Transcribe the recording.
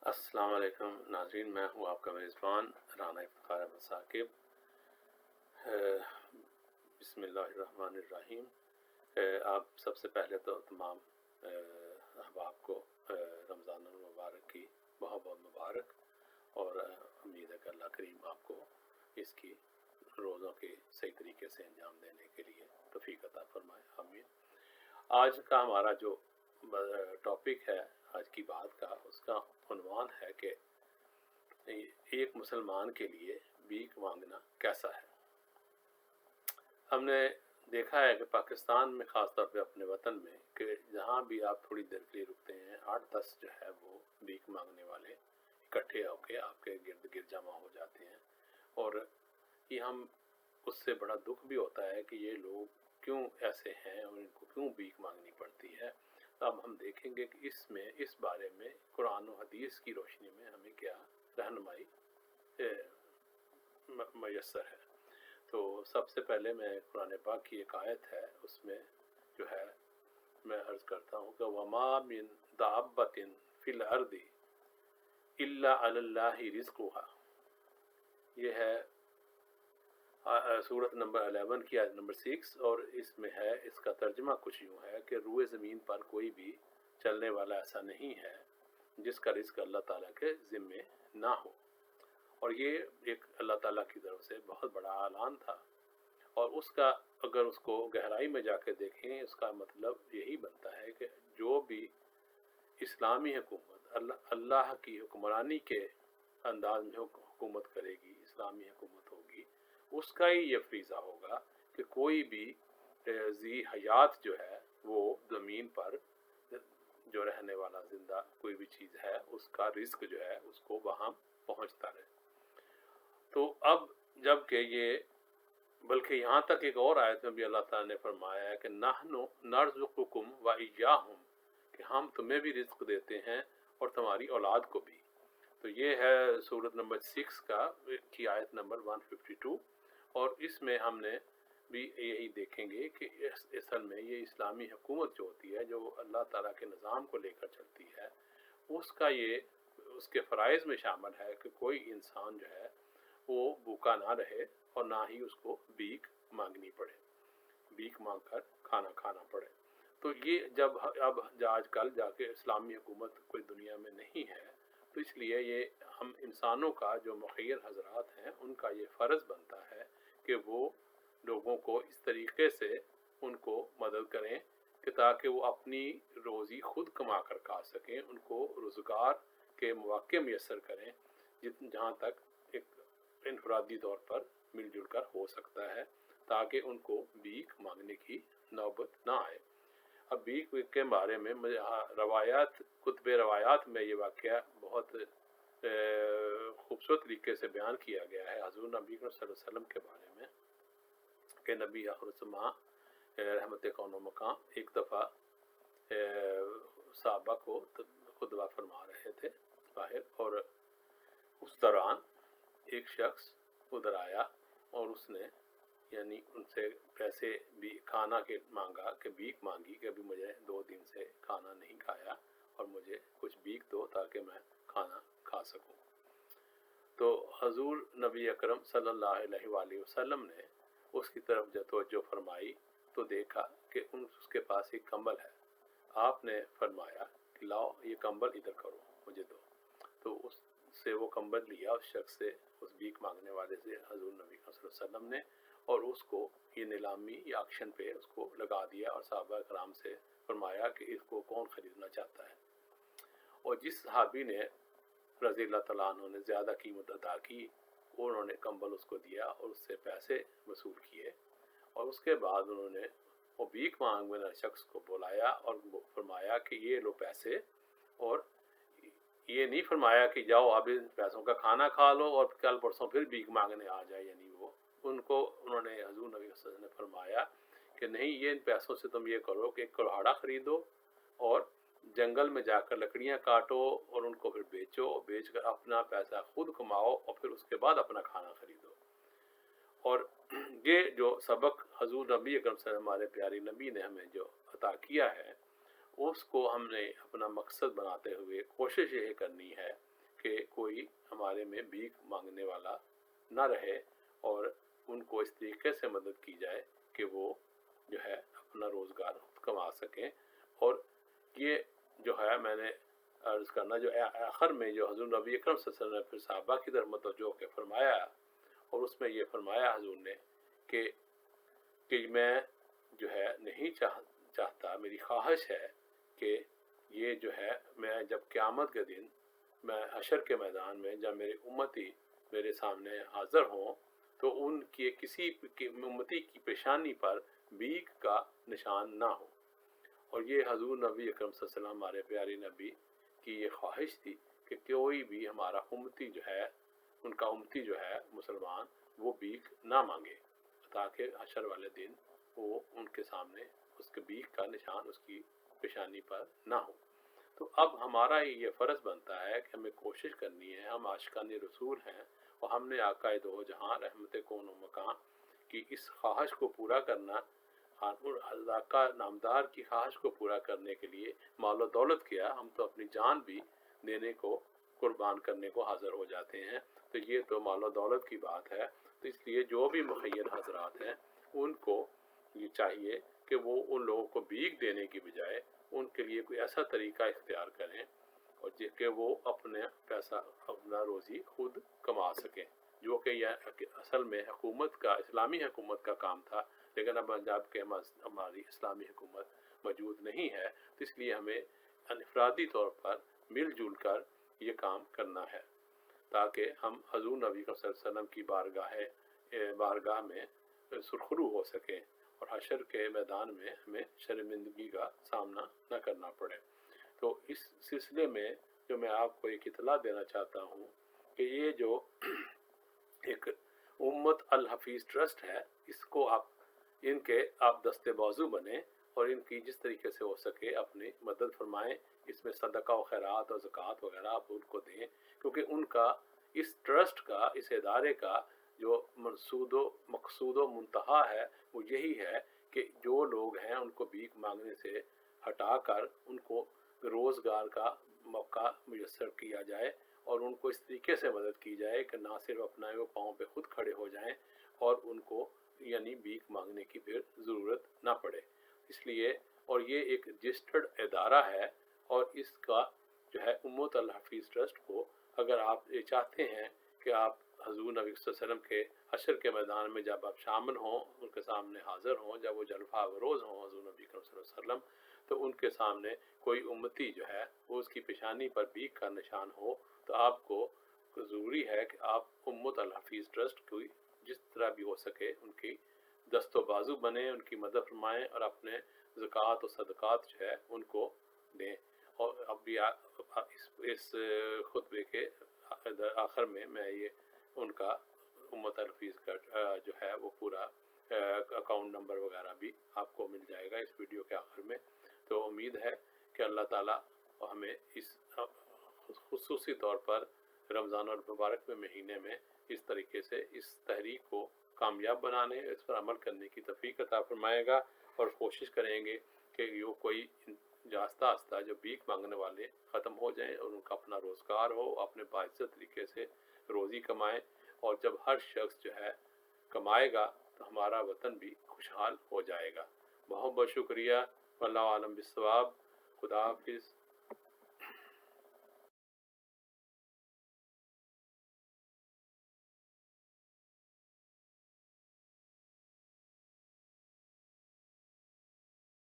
अस्सलाम वालेकुम नाज़रीन, मैं हूँ आपका मेज़बान राना इफ्तिखार अहमद साकिब। बिस्मिल्लाहिर्रहमानिर्रहीम। आप सबसे पहले तो तमाम अहबाब को रमज़ान मुबारक की बहुत बहुत मुबारक, और उम्मीद है कि अल्लाह करीम आपको इसकी रोज़ों के सही तरीके से अंजाम देने के लिए तौफीक अता फरमाए, आमीन। आज का हमारा जो टॉपिक है आज की बात का, उसका उन्वान है कि एक मुसलमान के लिए भीख मांगना कैसा है। हमने देखा है कि पाकिस्तान में, ख़ास तौर पे अपने वतन में, कि जहाँ भी आप थोड़ी देर के लिए रुकते हैं 8-10 जो है वो भीख मांगने वाले इकट्ठे होकर आपके गिर्द गिर्द जमा हो जाते हैं। और ये हम उससे बड़ा दुख भी होता है कि ये लोग क्यों ऐसे हैं और इनको क्यों भीख मांगनी पड़ती है। अब हम देखेंगे कि इस बारे में कुरान और हदीस की रोशनी में हमें क्या रहनुमाई मयसर है। तो सबसे पहले मैं कुरान पाक की एक आयत है, उसमें जो है मैं अर्ज़ करता हूँ कि वमा मिन दाब्बतिन फिल अर्दी इल्ला अलल्लाहि रिज़्क़ुहा। ये है सूरत नंबर 11 की आयत नंबर 6, और इसमें है, इसका तर्जमा कुछ यूँ है कि रूए ज़मीन पर कोई भी चलने वाला ऐसा नहीं है जिसका रिज़्क़ अल्लाह ताला के ज़िम्मे ना हो। और ये एक अल्लाह ताला की तरफ से बहुत बड़ा ऐलान था, और उसका अगर उसको गहराई में जाके देखें, उसका मतलब यही बनता है कि जो भी इस्लामी हुकूमत अल्लाह की हुक्मरानी के अंदाज में हुकूमत करेगी, इस्लामी हुकूमत होगी, उसका ही ये फरीज़ा होगा कि कोई भी ज़ी हयात जो है वो ज़मीन पर जो रहने वाला ज़िंदा कोई भी चीज़ है, उसका रिस्क जो है उसको वहाँ पहुँचता रहे। तो अब जबकि ये, बल्कि यहाँ तक एक और आयत में भी अल्लाह ताला ने फरमाया है कि नहनु नर्ज़ुकुकुम व इय्याहुम, कि हम तुम्हें भी रिज़्क देते हैं और तुम्हारी औलाद को भी। तो ये है सूरत नंबर 6 की आयत नंबर 152। और इसमें हमने भी यही देखेंगे कि असल में ये इस्लामी हुकूमत जो होती है, जो अल्लाह ताला के निज़ाम को लेकर चलती है, उसका ये उसके फ़राइज़ में शामिल है कि कोई इंसान जो है वो भूखा ना रहे और ना ही उसको भीख मांगनी पड़े, भीख मांग कर खाना खाना पड़े। तो ये जब अब आजकल जाके इस्लामी हुकूमत कोई दुनिया में नहीं है, तो इसलिए ये हम इंसानों का, जो मुखय्यर हजरात हैं, उनका ये फ़र्ज़ बनता है कि वो लोगों को इस तरीके से उनको मदद करें कि ताकि वो अपनी रोज़ी खुद कमा कर खा सकें, उनको रोज़गार के मौके मैसर करें जहाँ तक एक इनफरादी तौर पर मिलजुल कर हो सकता है, ताकि उनको भीख मांगने की नौबत ना आए। अब भीख के बारे में मुझे कुतुब रवायात में ये वाक़या बहुत खूबसूरत तरीके से बयान किया गया है हज़रत नबी सल्लल्लाहु अलैहि वसल्लम के बारे में, कि नबी आखिर रहमत कौन व मकाम एक दफ़ा सहाबा को खुतबा फरमा रहे थे बाहर, और उस दौरान एक शख्स उधर आया और उसने यानी उनसे पैसे भी खाना के मांगा, कि भीख मांगी कि अभी मुझे 2 दिन से खाना नहीं खाया और मुझे कुछ भीख दो ताकि मैं खाना खा सकूं। तो हजूर नबी अकरम सल्लल्लाहु अलैहि वसल्लम ने उसकी तरफ जब तवज्जो फरमाई तो देखा कि उसके पास एक कंबल है। आपने फरमाया कि लाओ ये कंबल इधर करो, मुझे दो। तो उससे वो कंबल लिया उस शख्स से, उस भीख मांगने वाले से, हजूर नबी सल्लल्लाहु अलैहि वसल्लम ने, और उसको ये नीलामी या ऑक्शन पे उसको लगा दिया और सहाबा कराम से फरमाया कि इसको कौन ख़रीदना चाहता है। और जिस सहाबी ने रज़ी अल्लाह तआला अन्हु ने ज़्यादा कीमत अदा की, उन्होंने कंबल उसको दिया और उससे पैसे वसूल किए। और उसके बाद उन्होंने वो भीख मांगने वाले शख्स को बुलाया और फरमाया कि ये लो पैसे, और ये नहीं फरमाया कि जाओ अब इन पैसों का खाना खा लो और कल परसों फिर भीख मांगने आ जाए। यानी वो उन्होंने हजूर नबी सल्लल्लाहु अलैहि वसल्लम ने फरमाया कि नहीं, ये इन पैसों से तुम ये करो कि एक कुल्हाड़ा ख़रीदो और जंगल में जाकर लकड़ियाँ काटो और उनको फिर बेचो, बेच कर अपना पैसा खुद कमाओ और फिर उसके बाद अपना खाना ख़रीदो। और ये जो सबक हजूर नबी अकरम सल्लल्लाहु अलैहि वसल्लम, हमारे प्यारे नबी ने हमें जो अता किया है, उसको हमने अपना मकसद बनाते हुए कोशिश ये करनी है कि कोई हमारे में भीख मांगने वाला ना रहे और उनको इस तरीके से मदद की जाए कि वो जो है अपना रोज़गार खुद कमा सकें। और ये जो है मैंने अर्ज़ करना जो आखिर में जो हज़ूर नबी अकरम सल्लल्लाहु अलैहि वसल्लम ने फिर सहाबा की तरफ मतवज्जो के फरमाया, और उसमें ये फरमाया हज़ूर ने कि मैं जो है नहीं चाहता, मेरी ख्वाहिश है कि ये जो है मैं जब क़यामत के दिन मैं हशर के मैदान में जब मेरे उम्मती मेरे सामने हाज़िर हों तो उनकी किसी उम्मती की पेशानी पर भीख का निशान ना हो। और ये हज़ूर नबी अकरम सल्लल्लाहु अलैहि वसल्लम हमारे प्यारे नबी की ये ख्वाहिश थी कि कोई भी हमारा उम्मती जो है, उनका उम्मती जो है मुसलमान, वो भीख ना मांगे, ताकि हशर वाले दिन वो उनके सामने उसके भीख का निशान उसकी पेशानी पर ना हो। तो अब हमारा ये फ़र्ज़ बनता है कि हमें कोशिश करनी है, हम आशिकान रसूल हैं और हमने आकाए दो जहाँ रहमत कौन व मकान की इस ख्वाहिश को पूरा करना, अल्लाह का नामदार की ख्वाहिश को पूरा करने के लिए माल दौलत किया, हम तो अपनी जान भी देने को, कुर्बान करने को हाज़िर हो जाते हैं। तो ये तो माल दौलत की बात है। तो इसलिए जो भी मुखय्यर हजरात हैं उनको ये चाहिए कि वो उन लोगों को भीख देने की बजाय उनके लिए कोई ऐसा तरीका इख्तियार करें और कि वो अपने पैसा, अपना रोज़ी खुद कमा सकें, जो कि यह असल में हुकूमत का, इस्लामी हुकूमत का काम था। लेकिन अब पंजाब के हमारी इस्लामी हुकूमत मौजूद नहीं है, तो इसलिए हमें अनफरादी तौर पर मिलजुल कर ये काम करना है ताकि हम हज़ूर नबी सल्लल्लाहु अलैहि वसल्लम की बारगाह में सुरखरू हो सकें और हशर के मैदान में हमें शर्मिंदगी का सामना न करना पड़े। तो इस सिलसिले में जो मैं आपको एक इतला देना चाहता हूँ कि ये जो एक उम्मत अल हफीज़ ट्रस्ट है, इसको आप दस्ते बाजू बने और इनकी जिस तरीके से हो सके अपनी मदद फरमाएं। इसमें सदका व खैरात और ज़कात वगैरह आप उनको दें, क्योंकि उनका इस ट्रस्ट का, इस इदारे का जो मकसूद व मुंतहा है वो यही है कि जो लोग हैं उनको भीख मांगने से हटाकर उनको रोज़गार का मौका मुयस्सर किया जाए और उनको इस तरीके से मदद की जाए कि ना सिर्फ अपना वो पाँव पे खुद खड़े हो जाएं और उनको यानी भीख मांगने की फिर ज़रूरत ना पड़े। इसलिए और ये एक रजिस्टर्ड इदारा है और इसका जो है उम्मत अल हफीज़ ट्रस्ट को, अगर आप ये चाहते हैं कि आप हज़ूर नबी सल्लल्लाहु अलैहि वसल्लम के हशर के मैदान में जब आप शामिल हों, उनके सामने हाज़िर हों, जब वो जलवा अफरोज़ हों हज़ूर नबी सल्लल्लाहु अलैहि वसल्लम, तो उनके सामने कोई उम्मती जो है वो उसकी पेशानी पर भीख का निशान हो, तो आपको ज़रूरी है कि आप उम्मत अल हफीज़ ट्रस्ट की जिस तरह भी हो सके उनकी दस्तो बाजू बने, उनकी मदद फरमाएँ और अपने ज़कात और सदक़ात जो है उनको दें। और अब भी इस खुतबे के आखिर में मैं ये उनका उम्मत अल हफीज़ का जो है वो पूरा अकाउंट नंबर वगैरह भी आपको मिल जाएगा इस वीडियो के आखिर में। तो उम्मीद है कि अल्लाह ताला हमें इस खुसूसी तौर पर रमज़ान और मुबारक में महीने में इस तरीके से इस तहरीक को कामयाब बनाने, इस पर अमल करने की तौफीक अता फरमाएगा और कोशिश करेंगे कि यो कोई आस्ता आस्ता जो भीख मांगने वाले ख़त्म हो जाएं और उनका अपना रोज़गार हो, अपने बाइज़्ज़त तरीके से रोज़ी कमाएं। और जब हर शख्स जो है कमाएगा तो हमारा वतन भी खुशहाल हो जाएगा। बहुत बहुत शुक्रिया। वल्लाहु आलम बिस्सवाब। खुदा हाफिज़।